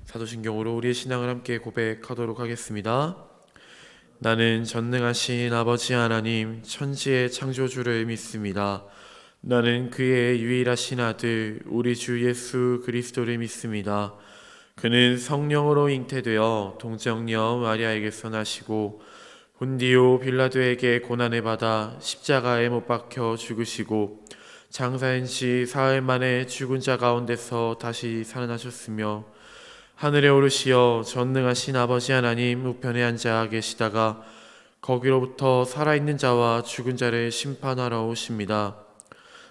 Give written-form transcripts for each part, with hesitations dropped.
사도신경으로 우리의 신앙을 함께 고백하도록 하겠습니다. 나는 전능하신 아버지 하나님 천지의 창조주를 믿습니다. 나는 그의 유일하신 아들 우리 주 예수 그리스도를 믿습니다. 그는 성령으로 잉태되어 동정녀 마리아에게서 나시고 본디오 빌라도에게 고난을 받아 십자가에 못 박혀 죽으시고 장사한 지 사흘 만에 죽은 자 가운데서 다시 살아나셨으며 하늘에 오르시어 전능하신 아버지 하나님 우편에 앉아 계시다가 거기로부터 살아있는 자와 죽은 자를 심판하러 오십니다.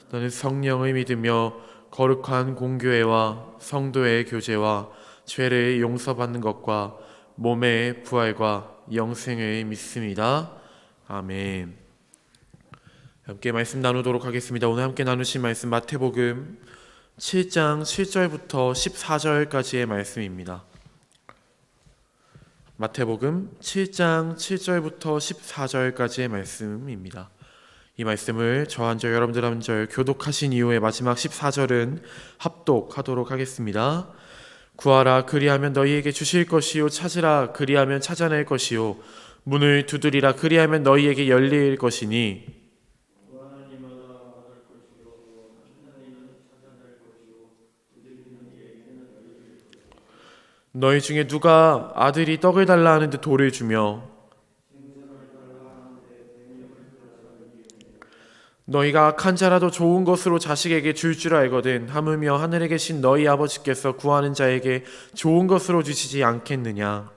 나는 성령을 믿으며 거룩한 공교회와 성도의 교제와 죄를 용서받는 것과 몸의 부활과 영생을 믿습니다. 아멘. 함께 말씀 나누도록 하겠습니다. 오늘 함께 나누신 말씀 마태복음 7장 7절부터 14절까지의 말씀입니다. 마태복음 7장 7절부터 14절까지의 말씀입니다. 이 말씀을 저 한 절 여러분들 한 절 교독하신 이후에 마지막 14절은 합독하도록 하겠습니다. 구하라 그리하면 너희에게 주실 것이요 찾으라 그리하면 찾아낼 것이요 문을 두드리라 그리하면 너희에게 열릴 것이니 너희 중에 누가 아들이 떡을 달라 하는데 돌을 주며 너희가 악한 자라도 좋은 것으로 자식에게 줄 알거든 하물며 하늘에 계신 너희 아버지께서 구하는 자에게 좋은 것으로 주시지 않겠느냐.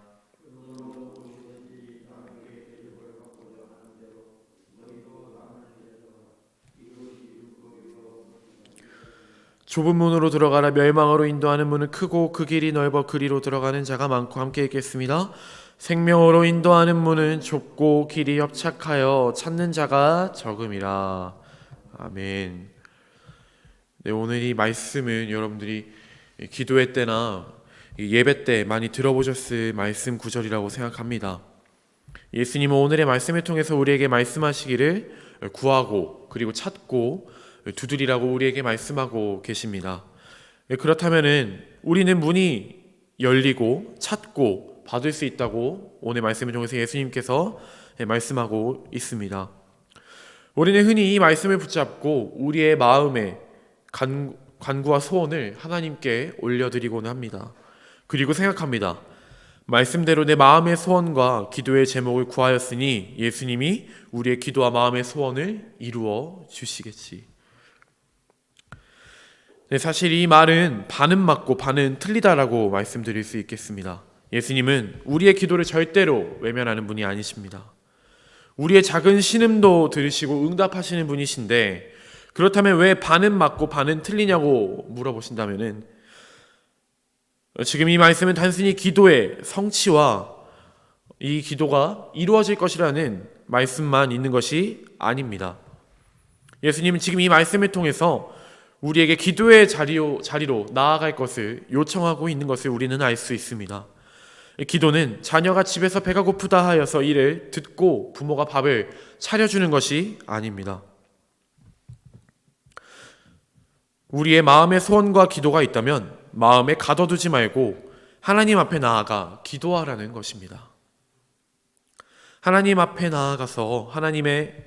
좁은 문으로 들어가라 멸망으로 인도하는 문은 크고 그 길이 넓어 그리로 들어가는 자가 많고 함께 읽겠습니다. 생명으로 인도하는 문은 좁고 길이 협착하여 찾는 자가 적음이라. 아멘. 네, 오늘 이 말씀은 여러분들이 기도회 때나 예배 때 많이 들어보셨을 말씀 구절이라고 생각합니다. 예수님은 오늘의 말씀을 통해서 우리에게 말씀하시기를 구하고 그리고 찾고 두드리라고 우리에게 말씀하고 계십니다. 그렇다면은 우리는 문이 열리고 찾고 받을 수 있다고 오늘 말씀을 통해서 예수님께서 말씀하고 있습니다. 우리는 흔히 이 말씀을 붙잡고 우리의 마음의 간구와 소원을 하나님께 올려드리고는 합니다. 그리고 생각합니다. 말씀대로 내 마음의 소원과 기도의 제목을 구하였으니 예수님이 우리의 기도와 마음의 소원을 이루어 주시겠지. 네, 사실 이 말은 반은 맞고 반은 틀리다라고 말씀드릴 수 있겠습니다. 예수님은 우리의 기도를 절대로 외면하는 분이 아니십니다. 우리의 작은 신음도 들으시고 응답하시는 분이신데 그렇다면 왜 반은 맞고 반은 틀리냐고 물어보신다면은 지금 이 말씀은 단순히 기도의 성취와 이 기도가 이루어질 것이라는 말씀만 있는 것이 아닙니다. 예수님은 지금 이 말씀을 통해서 우리에게 기도의 자리로 나아갈 것을 요청하고 있는 것을 우리는 알 수 있습니다. 기도는 자녀가 집에서 배가 고프다 하여서 이를 듣고 부모가 밥을 차려주는 것이 아닙니다. 우리의 마음의 소원과 기도가 있다면 마음에 가둬두지 말고 하나님 앞에 나아가 기도하라는 것입니다. 하나님 앞에 나아가서 하나님의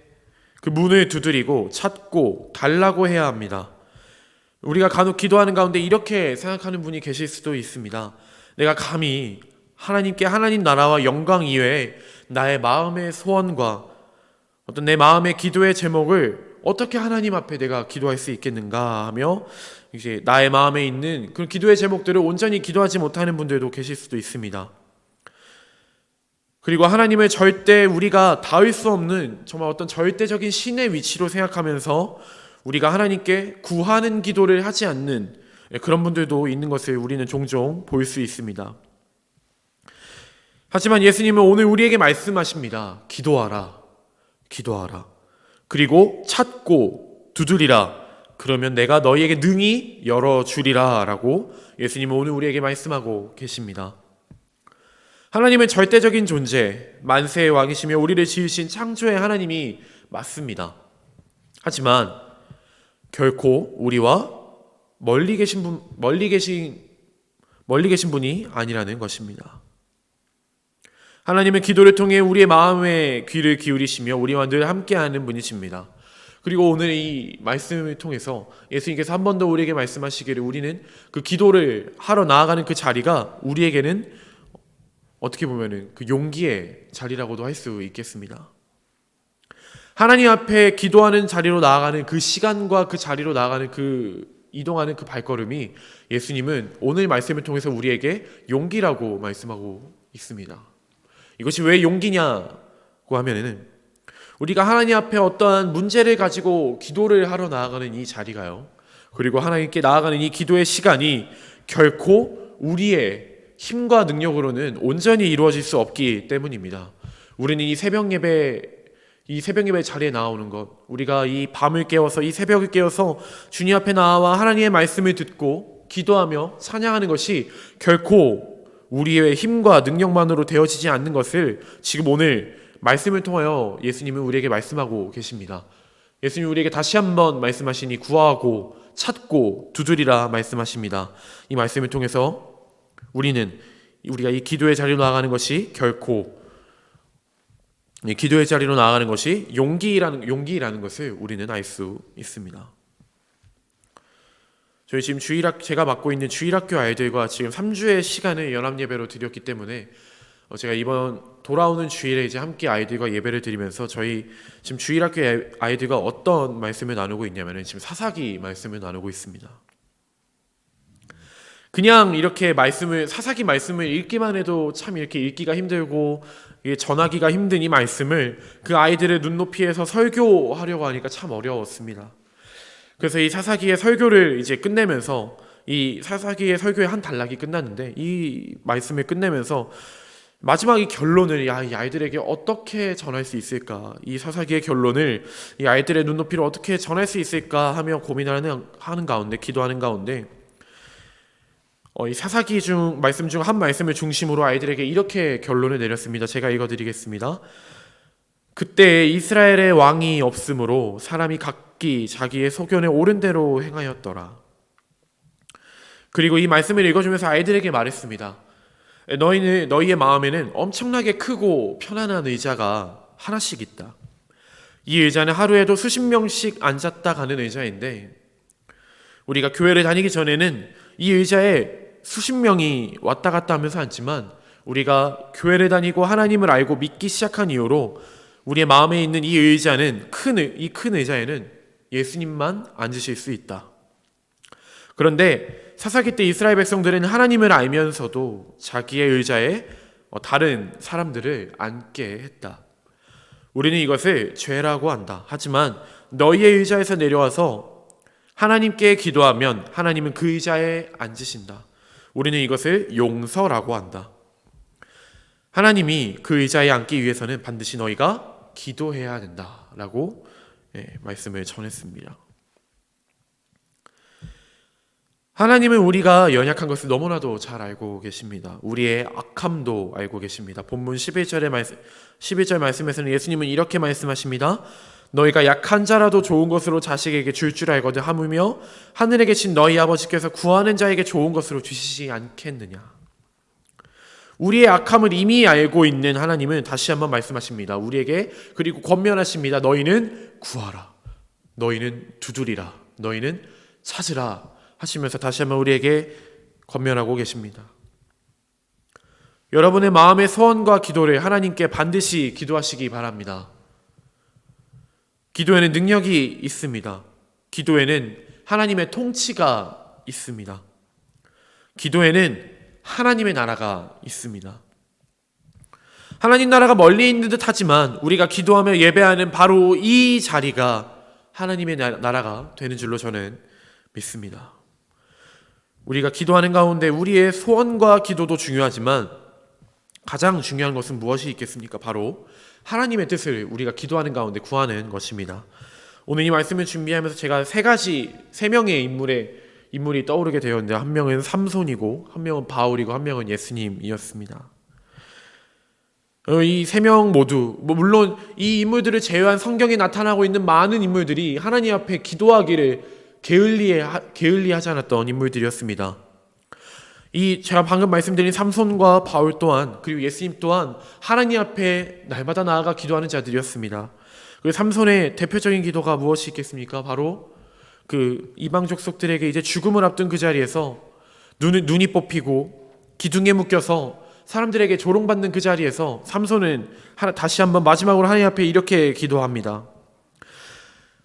그 문을 두드리고 찾고 달라고 해야 합니다. 우리가 간혹 기도하는 가운데 이렇게 생각하는 분이 계실 수도 있습니다. 내가 감히 하나님께 하나님 나라와 영광 이외에 나의 마음의 소원과 어떤 내 마음의 기도의 제목을 어떻게 하나님 앞에 내가 기도할 수 있겠는가 하며 이제 나의 마음에 있는 그런 기도의 제목들을 온전히 기도하지 못하는 분들도 계실 수도 있습니다. 그리고 하나님을 절대 우리가 닿을 수 없는 정말 어떤 절대적인 신의 위치로 생각하면서 우리가 하나님께 구하는 기도를 하지 않는 그런 분들도 있는 것을 우리는 종종 볼 수 있습니다. 하지만 예수님은 오늘 우리에게 말씀하십니다. 기도하라. 기도하라. 그리고 찾고 두드리라. 그러면 내가 너희에게 능히 열어주리라 라고 예수님은 오늘 우리에게 말씀하고 계십니다. 하나님은 절대적인 존재, 만세의 왕이시며 우리를 지으신 창조의 하나님이 맞습니다. 하지만 결코 우리와 멀리 계신 멀리 계신 분이 아니라는 것입니다. 하나님은 기도를 통해 우리의 마음의 귀를 기울이시며 우리와 늘 함께하는 분이십니다. 그리고 오늘 이 말씀을 통해서 예수님께서 한 번 더 우리에게 말씀하시기를 우리는 그 기도를 하러 나아가는 그 자리가 우리에게는 어떻게 보면은 그 용기의 자리라고도 할 수 있겠습니다. 하나님 앞에 기도하는 자리로 나아가는 그 시간과 그 자리로 나아가는 그 이동하는 그 발걸음이 예수님은 오늘 말씀을 통해서 우리에게 용기라고 말씀하고 있습니다. 이것이 왜 용기냐고 하면은 우리가 하나님 앞에 어떠한 문제를 가지고 기도를 하러 나아가는 이 자리가요. 그리고 하나님께 나아가는 이 기도의 시간이 결코 우리의 힘과 능력으로는 온전히 이루어질 수 없기 때문입니다. 우리는 이 새벽 예배 자리에 나오는 것, 우리가 이 밤을 깨워서 이 새벽을 깨워서 주님 앞에 나와 하나님의 말씀을 듣고 기도하며 찬양하는 것이 결코 우리의 힘과 능력만으로 되어지지 않는 것을 지금 오늘 말씀을 통하여 예수님은 우리에게 말씀하고 계십니다. 예수님이 우리에게 다시 한번 말씀하시니 구하고 찾고 두드리라 말씀하십니다. 이 말씀을 통해서 우리가 이 기도의 자리로 나아가는 것이 결코 기도의 자리로 나아가는 것이 용기라는 것을 우리는 알 수 있습니다. 저희 지금 제가 맡고 있는 주일학교 아이들과 지금 3주의 시간을 연합예배로 드렸기 때문에 제가 이번 돌아오는 주일에 이제 함께 아이들과 예배를 드리면서 저희 지금 주일학교 아이들과 어떤 말씀을 나누고 있냐면은 지금 사사기 말씀을 나누고 있습니다. 그냥 이렇게 사사기 말씀을 읽기만 해도 참 이렇게 읽기가 힘들고 전하기가 힘든 이 말씀을 그 아이들의 눈높이에서 설교하려고 하니까 참 어려웠습니다. 그래서 이 사사기의 설교를 이제 끝내면서 이 사사기의 설교의 한 단락이 끝났는데 이 말씀을 끝내면서 마지막 이 결론을 이 아이들에게 어떻게 전할 수 있을까? 이 사사기의 결론을 이 아이들의 눈높이로 어떻게 전할 수 있을까 하며 고민하는 가운데 기도하는 가운데 이 사사기 말씀 중 한 말씀을 중심으로 아이들에게 이렇게 결론을 내렸습니다. 제가 읽어드리겠습니다. 그때 이스라엘의 왕이 없으므로 사람이 각기 자기의 소견에 옳은 대로 행하였더라. 그리고 이 말씀을 읽어주면서 아이들에게 말했습니다. 너희의 마음에는 엄청나게 크고 편안한 의자가 하나씩 있다. 이 의자는 하루에도 수십 명씩 앉았다 가는 의자인데 우리가 교회를 다니기 전에는 이 의자에 수십 명이 왔다 갔다 하면서 앉지만 우리가 교회를 다니고 하나님을 알고 믿기 시작한 이후로 우리의 마음에 있는 이 의자는 이 큰 의자에는 예수님만 앉으실 수 있다. 그런데 사사기 때 이스라엘 백성들은 하나님을 알면서도 자기의 의자에 다른 사람들을 앉게 했다. 우리는 이것을 죄라고 한다. 하지만 너희의 의자에서 내려와서 하나님께 기도하면 하나님은 그 의자에 앉으신다. 우리는 이것을 용서라고 한다. 하나님이 그 의자에 앉기 위해서는 반드시 너희가 기도해야 된다라고 말씀을 전했습니다. 하나님은 우리가 연약한 것을 너무나도 잘 알고 계십니다. 우리의 악함도 알고 계십니다. 본문 11절 말씀에서는 예수님은 이렇게 말씀하십니다. 너희가 약한 자라도 좋은 것으로 자식에게 줄 알거든 하물며 하늘에 계신 너희 아버지께서 구하는 자에게 좋은 것으로 주시지 않겠느냐. 우리의 악함을 이미 알고 있는 하나님은 다시 한번 말씀하십니다. 우리에게 그리고 권면하십니다. 너희는 구하라. 너희는 두드리라. 너희는 찾으라. 하시면서 다시 한번 우리에게 권면하고 계십니다. 여러분의 마음의 소원과 기도를 하나님께 반드시 기도하시기 바랍니다. 기도에는 능력이 있습니다. 기도에는 하나님의 통치가 있습니다. 기도에는 하나님의 나라가 있습니다. 하나님 나라가 멀리 있는 듯 하지만 우리가 기도하며 예배하는 바로 이 자리가 하나님의 나라가 되는 줄로 저는 믿습니다. 우리가 기도하는 가운데 우리의 소원과 기도도 중요하지만 가장 중요한 것은 무엇이 있겠습니까? 바로 하나님의 뜻을 우리가 기도하는 가운데 구하는 것입니다. 오늘 이 말씀을 준비하면서 제가 세 명의 인물이 떠오르게 되었는데 한 명은 삼손이고 한 명은 바울이고 한 명은 예수님이었습니다. 이 세 명 모두 물론 이 인물들을 제외한 성경에 나타나고 있는 많은 인물들이 하나님 앞에 기도하기를 게을리하지 않았던 인물들이었습니다. 이 제가 방금 말씀드린 삼손과 바울 또한, 그리고 예수님 또한 하나님 앞에 날마다 나아가 기도하는 자들이었습니다. 그 삼손의 대표적인 기도가 무엇이 있겠습니까? 바로 그 이방 족속들에게 이제 죽음을 앞둔 그 자리에서 눈이 뽑히고 기둥에 묶여서 사람들에게 조롱받는 그 자리에서 삼손은 다시 한번 마지막으로 하나님 앞에 이렇게 기도합니다.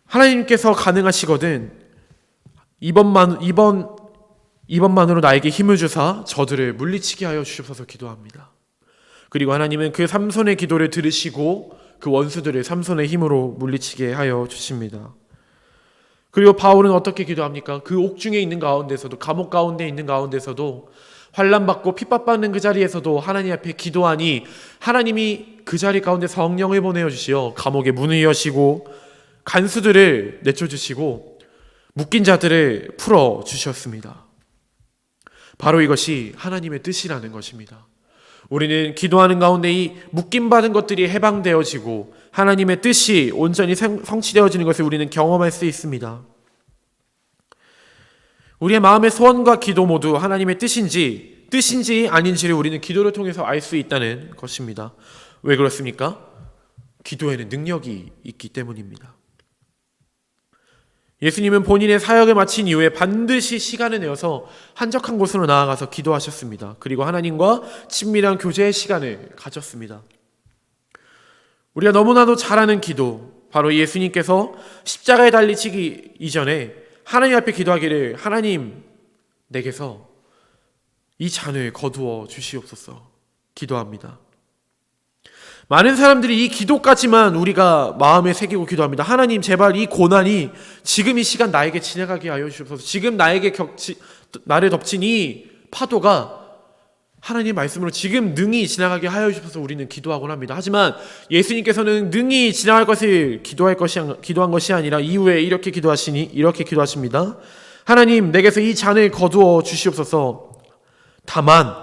하나님께서 가능하시거든 이번만으로 나에게 힘을 주사 저들을 물리치게 하여 주시옵소서 기도합니다. 그리고 하나님은 그 삼손의 기도를 들으시고 그 원수들을 삼손의 힘으로 물리치게 하여 주십니다. 그리고 바울은 어떻게 기도합니까? 그 옥중에 있는 가운데서도, 감옥 가운데 있는 가운데서도, 환난받고 핍박받는 그 자리에서도 하나님 앞에 기도하니 하나님이 그 자리 가운데 성령을 보내어 주시어 감옥의 문을 여시고 간수들을 내쫓으시고 묶인 자들을 풀어 주셨습니다. 바로 이것이 하나님의 뜻이라는 것입니다. 우리는 기도하는 가운데 이 묶임받은 것들이 해방되어지고 하나님의 뜻이 온전히 성취되어지는 것을 우리는 경험할 수 있습니다. 우리의 마음의 소원과 기도 모두 하나님의 뜻인지 아닌지를 우리는 기도를 통해서 알 수 있다는 것입니다. 왜 그렇습니까? 기도에는 능력이 있기 때문입니다. 예수님은 본인의 사역을 마친 이후에 반드시 시간을 내어서 한적한 곳으로 나아가서 기도하셨습니다. 그리고 하나님과 친밀한 교제의 시간을 가졌습니다. 우리가 너무나도 잘 아는 기도, 바로 예수님께서 십자가에 달리시기 이전에 하나님 앞에 기도하기를, 하나님 내게서 이 잔을 거두어 주시옵소서 기도합니다. 많은 사람들이 이 기도까지만 우리가 마음에 새기고 기도합니다. 하나님 제발 이 고난이 지금 이 시간 나에게 지나가게 하여 주시옵소서. 지금 나를 덮친 이 파도가 하나님의 말씀으로 지금 능히 지나가게 하여 주셔서 우리는 기도하곤 합니다. 하지만 예수님께서는 능히 지나갈 것을 기도한 것이 아니라 이후에 이렇게 기도하십니다. 하나님 내게서 이 잔을 거두어 주시옵소서. 다만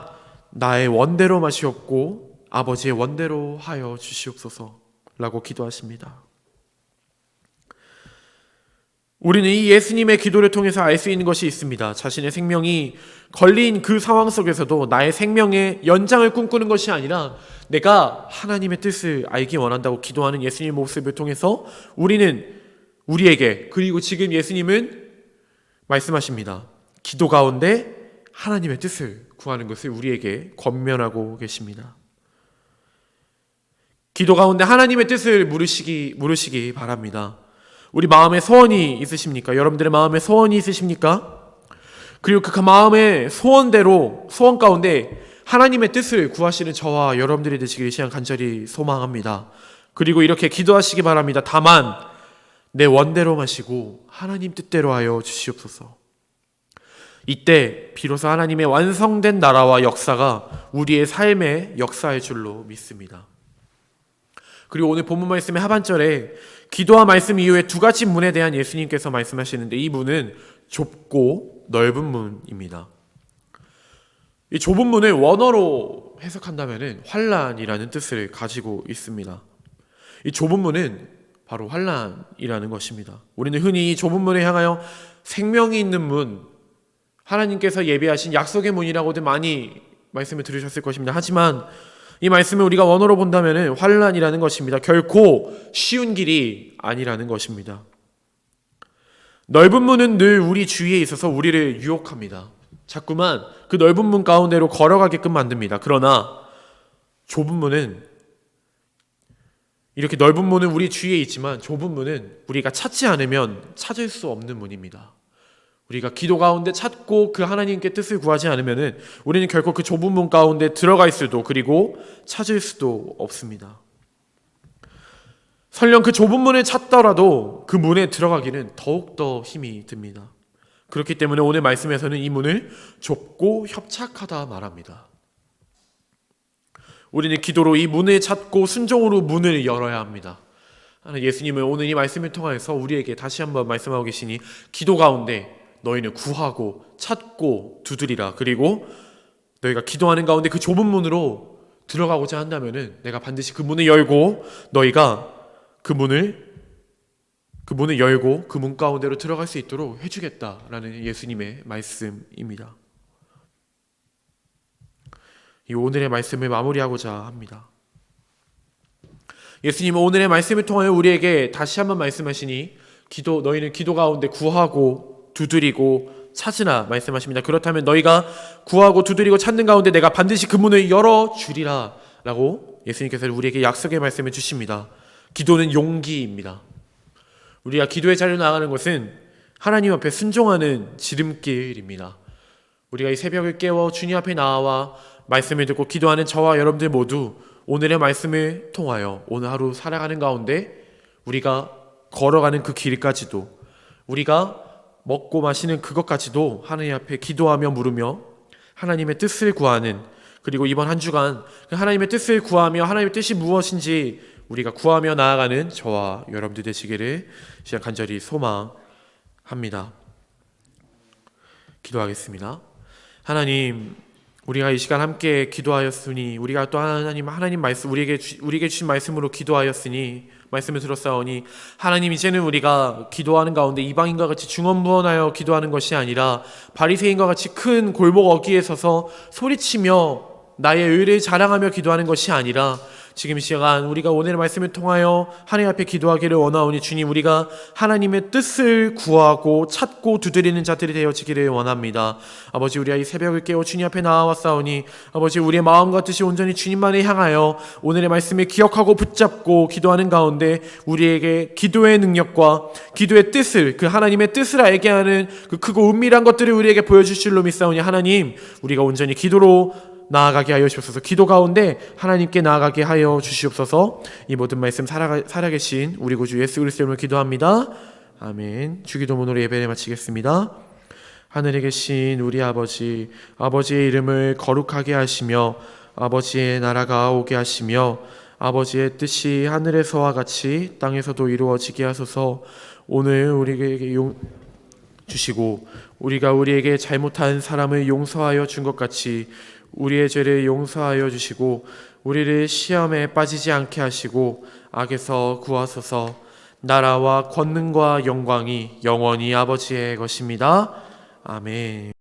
나의 원대로 마시옵고 아버지의 원대로 하여 주시옵소서 라고 기도하십니다. 우리는 이 예수님의 기도를 통해서 알 수 있는 것이 있습니다. 자신의 생명이 걸린 그 상황 속에서도 나의 생명의 연장을 꿈꾸는 것이 아니라 내가 하나님의 뜻을 알기 원한다고 기도하는 예수님의 모습을 통해서 우리에게, 그리고 지금 예수님은 말씀하십니다. 기도 가운데 하나님의 뜻을 구하는 것을 우리에게 권면하고 계십니다. 기도 가운데 하나님의 뜻을 물으시기 바랍니다. 우리 마음에 소원이 있으십니까? 여러분들의 마음에 소원이 있으십니까? 그리고 그 마음의 소원 가운데 하나님의 뜻을 구하시는 저와 여러분들이 되시길 시간 간절히 소망합니다. 그리고 이렇게 기도하시기 바랍니다. 다만 내 원대로 마시고 하나님 뜻대로 하여 주시옵소서. 이때 비로소 하나님의 완성된 나라와 역사가 우리의 삶에 역사할 줄로 믿습니다. 그리고 오늘 본문 말씀의 하반절에 기도와 말씀 이후에 두 가지 문에 대한 예수님께서 말씀하시는데, 이 문은 좁고 넓은 문입니다. 이 좁은 문을 원어로 해석한다면 환난이라는 뜻을 가지고 있습니다. 이 좁은 문은 바로 환난이라는 것입니다. 우리는 흔히 이 좁은 문을 향하여 생명이 있는 문, 하나님께서 예비하신 약속의 문이라고도 많이 말씀을 들으셨을 것입니다. 하지만 이 말씀을 우리가 원어로 본다면 환난이라는 것입니다. 결코 쉬운 길이 아니라는 것입니다. 넓은 문은 늘 우리 주위에 있어서 우리를 유혹합니다. 자꾸만 그 넓은 문 가운데로 걸어가게끔 만듭니다. 그러나 좁은 문은, 이렇게 넓은 문은 우리 주위에 있지만 좁은 문은 우리가 찾지 않으면 찾을 수 없는 문입니다. 우리가 기도 가운데 찾고 그 하나님께 뜻을 구하지 않으면 우리는 결코 그 좁은 문 가운데 들어갈 수도, 그리고 찾을 수도 없습니다. 설령 그 좁은 문을 찾더라도 그 문에 들어가기는 더욱더 힘이 듭니다. 그렇기 때문에 오늘 말씀에서는 이 문을 좁고 협착하다 말합니다. 우리는 기도로 이 문을 찾고 순종으로 문을 열어야 합니다. 예수님은 오늘 이 말씀을 통해서 우리에게 다시 한번 말씀하고 계시니, 기도 가운데 너희는 구하고 찾고 두드리라. 그리고 너희가 기도하는 가운데 그 좁은 문으로 들어가고자 한다면 내가 반드시 그 문을 열고 너희가 그 문을 열고 그 문 가운데로 들어갈 수 있도록 해주겠다라는 예수님의 말씀입니다. 이 오늘의 말씀을 마무리하고자 합니다. 예수님은 오늘의 말씀을 통하여 우리에게 다시 한번 말씀하시니 너희는 기도 가운데 구하고 두드리고 찾으라 말씀하십니다. 그렇다면 너희가 구하고 두드리고 찾는 가운데 내가 반드시 그 문을 열어주리라 라고 예수님께서 우리에게 약속의 말씀을 주십니다. 기도는 용기입니다. 우리가 기도의 자리로 나가는 것은 하나님 앞에 순종하는 지름길입니다. 우리가 이 새벽을 깨워 주님 앞에 나와 말씀을 듣고 기도하는 저와 여러분들 모두 오늘의 말씀을 통하여 오늘 하루 살아가는 가운데 우리가 걸어가는 그 길까지도, 우리가 먹고 마시는 그것까지도 하나님 앞에 기도하며 물으며 하나님의 뜻을 구하는, 그리고 이번 한 주간 하나님의 뜻을 구하며 하나님의 뜻이 무엇인지 우리가 구하며 나아가는 저와 여러분들 되시기를 시간 간절히 소망합니다. 기도하겠습니다. 하나님, 우리가 이 시간 함께 기도하였으니, 우리가 또 하나님 말씀 우리에게 주신 말씀으로 기도하였으니, 말씀을 들었사오니 하나님, 이제는 우리가 기도하는 가운데 이방인과 같이 중언부언하여 기도하는 것이 아니라 바리새인과 같이 큰 골목 어귀에 서서 소리치며 나의 의를 자랑하며 기도하는 것이 아니라 지금 이 시간 우리가 오늘의 말씀을 통하여 하나님 앞에 기도하기를 원하오니 주님, 우리가 하나님의 뜻을 구하고 찾고 두드리는 자들이 되어지기를 원합니다. 아버지, 우리가 이 새벽을 깨워 주님 앞에 나와왔사오니 아버지, 우리의 마음과 뜻이 온전히 주님만을 향하여 오늘의 말씀을 기억하고 붙잡고 기도하는 가운데 우리에게 기도의 능력과 기도의 뜻을, 그 하나님의 뜻을 알게 하는 그 크고 은밀한 것들을 우리에게 보여주실 줄로 믿사오니 하나님, 우리가 온전히 기도로 나아가게 하여 주옵소서. 기도 가운데 하나님께 나아가게 하여 주시옵소서. 이 모든 말씀 살아계신 우리 구주 예수 그리스도 이름으로 기도합니다. 아멘. 주기도문으로 예배를 마치겠습니다. 하늘에 계신 우리 아버지, 아버지의 이름을 거룩하게 하시며 아버지의 나라가 오게 하시며 아버지의 뜻이 하늘에서와 같이 땅에서도 이루어지게 하소서. 오늘 우리에게 주시고 우리가 우리에게 잘못한 사람을 용서하여 준 것 같이 우리의 죄를 용서하여 주시고 우리를 시험에 빠지지 않게 하시고 악에서 구하소서. 나라와 권능과 영광이 영원히 아버지의 것입니다. 아멘.